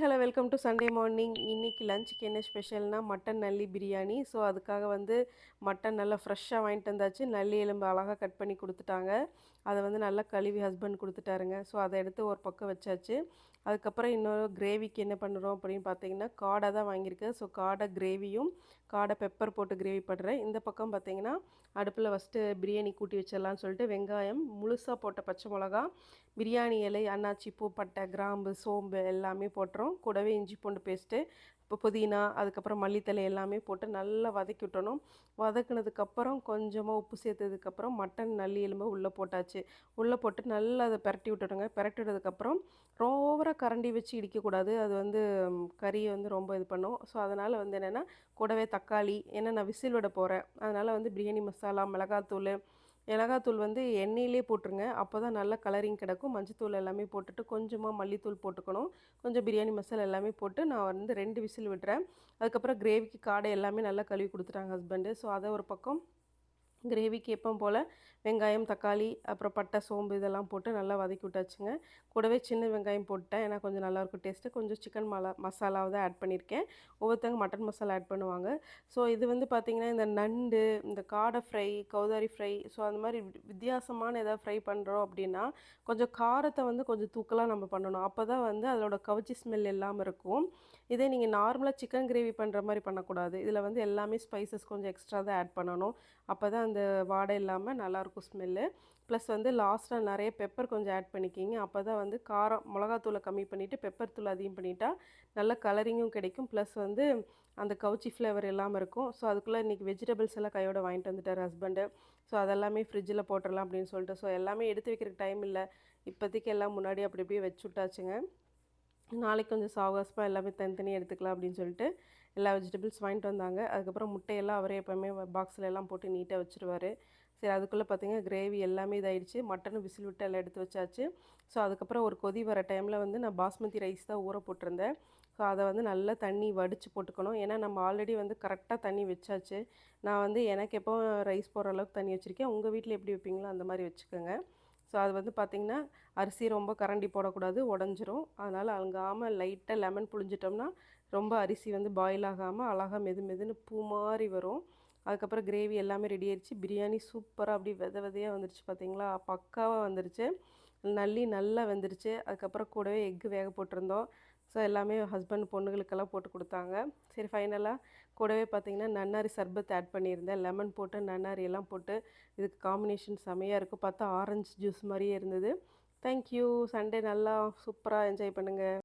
Hello welcome to Sunday morning. இன்னைக்கு லஞ்சுக்கு என்ன ஸ்பெஷல்னா மட்டன் நல்லி பிரியாணி. ஸோ அதுக்காக வந்து மட்டன் நல்லா ஃப்ரெஷ்ஷாக வாங்கிட்டு வந்தாச்சு. நல்லி எலும்பு அழகாக கட் பண்ணி கொடுத்துட்டாங்க. அதை வந்து நல்லா கழுவி ஹஸ்பண்ட் கொடுத்துட்டாருங்க. ஸோ அதை எடுத்து ஒரு பக்கம் வச்சாச்சு. அதுக்கப்புறம் இன்னொரு கிரேவிக்கு என்ன பண்ணுறோம் அப்படின்னு பார்த்தீங்கன்னா காடை தான் வாங்கியிருக்கேன். ஸோ காடை கிரேவியும் காடை பெப்பர் போட்டு கிரேவி பண்ணுறேன். இந்த பக்கம் பார்த்தீங்கன்னா அடுப்பில் ஃபஸ்ட்டு பிரியாணி கூட்டி வச்சிடலான்னு சொல்லிட்டு வெங்காயம் முழுசாக போட்ட பச்சை மிளகா, பிரியாணி இலை, அன்னாச்சி பூ, பட்டை, கிராம்பு, சோம்பு எல்லாமே போட்டுரும். கூடவே இஞ்சி பூண்டு பேஸ்ட்டு, இப்போ புதினா, அதுக்கப்புறம் மல்லித்தலை எல்லாமே போட்டு நல்லா வதக்கி விட்டணும். வதக்குனதுக்கப்புறம் கொஞ்சமாக உப்பு சேர்த்ததுக்கப்புறம் மட்டன் நல்லி எலும்பு உள்ளே போட்டாச்சு. உள்ளே போட்டு நல்லா அதை பிரட்டி விட்டுடுங்க. பிரட்டி விட்டதுக்கப்புறம் ஓவராக கரண்டி வச்சு இடிக்கக்கூடாது. அது வந்து கறியை வந்து ரொம்ப இது பண்ணும். ஸோ அதனால் வந்து என்னென்னா கூடவே தக்காளி, ஏன்னா நான் விசில் விட போகிறேன். அதனால் வந்து பிரியாணி மசாலா, மிளகாத்தூள் வந்து எண்ணெயிலே போட்டுருங்க. அப்போ தான் நல்லா கலரிங் கிடக்கும். மஞ்சத்தூள் எல்லாமே போட்டுட்டு கொஞ்சமாக மல்லித்தூள் போட்டுக்கணும். கொஞ்சம் பிரியாணி மசாலா எல்லாமே போட்டு நான் வந்து 2 விசில் விடுறேன். அதுக்கப்புறம் கிரேவிக்கு காடை எல்லாமே நல்லா கழுவி கொடுத்துட்டாங்க ஹஸ்பண்டு. ஸோ அதை ஒரு பக்கம் கிரேவிக்கு எப்பவும் போல் வெங்காயம், தக்காளி, அப்புறம் பட்டை, சோம்பு இதெல்லாம் போட்டு நல்லா வதக்கி விட்டாச்சுங்க. கூடவே சின்ன வெங்காயம் போட்டேன். ஏன்னா கொஞ்சம் நல்லாயிருக்கும் டேஸ்ட்டு. கொஞ்சம் சிக்கன் மசாலாவை தான் ஆட் பண்ணியிருக்கேன். ஒவ்வொருத்தவங்க மட்டன் மசாலா ஆட் பண்ணுவாங்க. ஸோ இது வந்து பார்த்திங்கன்னா இந்த நண்டு, இந்த காடை ஃப்ரை, கௌதாரி ஃப்ரை, ஸோ அந்த மாதிரி வித்தியாசமான ஏதாவது ஃப்ரை பண்ணுறோம் அப்படின்னா கொஞ்சம் காரத்தை வந்து கொஞ்சம் தூக்கலாக நம்ம பண்ணணும். அப்போ தான் வந்து அதோட கவுச்சி ஸ்மெல் இல்லாமல் இருக்கும். இதே நீங்கள் நார்மலாக சிக்கன் கிரேவி பண்ணுற மாதிரி பண்ணக்கூடாது. இதில் வந்து எல்லாமே ஸ்பைசஸ் கொஞ்சம் எக்ஸ்ட்ரா தான் ஆட் பண்ணணும். அப்போ தான் அந்த வாடை இல்லாமல் நல்லாயிருக்கும் ஸ்மெல்லு. ப்ளஸ் வந்து லாஸ்ட்டாக நிறைய பெப்பர் கொஞ்சம் ஆட் பண்ணிக்கிங்க. அப்போ தான் வந்து காரம் மிளகாத்தூளை கம்மி பண்ணிவிட்டு பெப்பர் தூள் அதிகம் பண்ணிட்டா நல்ல கலரிங்கும் கிடைக்கும். ப்ளஸ் வந்து அந்த கவுச்சி ஃப்ளேவர் இல்லாமல் இருக்கும். ஸோ அதுக்குள்ளே இன்றைக்கி வெஜிடபிள்ஸ் எல்லாம் கையோட வாங்கிட்டு வந்துட்டார் ஹஸ்பண்டு. ஸோ அதெல்லாமே ஃப்ரிட்ஜில் போட்டுடலாம் அப்படின்னு சொல்லிட்டு. ஸோ எல்லாமே எடுத்து வைக்கிறதுக்கு டைம் இல்லை. இப்போதைக்கு எல்லாம் முன்னாடி அப்படி அப்படியே வச்சு விட்டாச்சுங்க. நாளைக்கு கொஞ்சம் சாவகாசமாக எல்லாமே தனித்தனியாக எடுத்துக்கலாம் அப்படின்னு சொல்லிட்டு எல்லா வெஜிடபிள்ஸ் வாங்கிட்டு வந்தாங்க. அதுக்கப்புறம் முட்டையெல்லாம் அவரே எப்போவுமே பாக்ஸில் எல்லாம் போட்டு நீட்டாக வச்சுருவார். சரி, அதுக்குள்ளே பார்த்திங்கன்னா கிரேவி எல்லாமே இதாகிடுச்சு. மட்டனும் விசில் விட்டு எல்லாம் எடுத்து வச்சாச்சு. ஸோ அதுக்கப்புறம் ஒரு கொதி வர டைமில் வந்து நான் பாஸ்மதி ரைஸ் தான் ஊற போட்டிருந்தேன். ஸோ அதை வந்து நல்லா தண்ணி வடித்து போட்டுக்கணும். ஏன்னா நம்ம ஆல்ரெடி வந்து கரெக்டாக தண்ணி வச்சாச்சு. நான் வந்து எனக்கு எப்போ ரைஸ் போடுற அளவுக்கு தண்ணி வச்சுருக்கேன். உங்கள் வீட்டில் எப்படி வைப்பீங்களோ அந்த மாதிரி வச்சுக்கோங்க. ஸோ அது வந்து பார்த்திங்கன்னா அரிசி ரொம்ப கரண்டி போடக்கூடாது, உடஞ்சிரும். அதனால் அழுங்காமல் லைட்டாக லெமன் புழிஞ்சிட்டோம்னா ரொம்ப அரிசி வந்து பாயில் ஆகாமல் அழகாக மெதுன்னு பூ மாதிரி வரும். அதுக்கப்புறம் கிரேவி எல்லாமே ரெடி ஆயிடுச்சு. பிரியாணி சூப்பராக அப்படி விதையாக வந்துருச்சு பார்த்திங்களா, பக்காவாக வந்துருச்சு. நல்லி நல்லா வெந்துருச்சு. அதுக்கப்புறம் கூடவே எக்கு வேக போட்டிருந்தோம். ஸோ எல்லாமே ஹஸ்பண்ட் பொண்ணுங்களுக்கெல்லாம் போட்டு கொடுத்தாங்க. சரி, ஃபைனலாக கூடவே பார்த்திங்கன்னா நன்னாரி சர்பத் ஆட் பண்ணியிருந்தேன். லெமன் போட்டு நன்னாரி எல்லாம் போட்டு இதுக்கு காம்பினேஷன் செமையாக இருக்கும். பார்த்தா ஆரஞ்சு ஜூஸ் மாதிரியே இருந்தது. தேங்க்யூ. சண்டே நல்லா சூப்பராக என்ஜாய் பண்ணுங்கள்.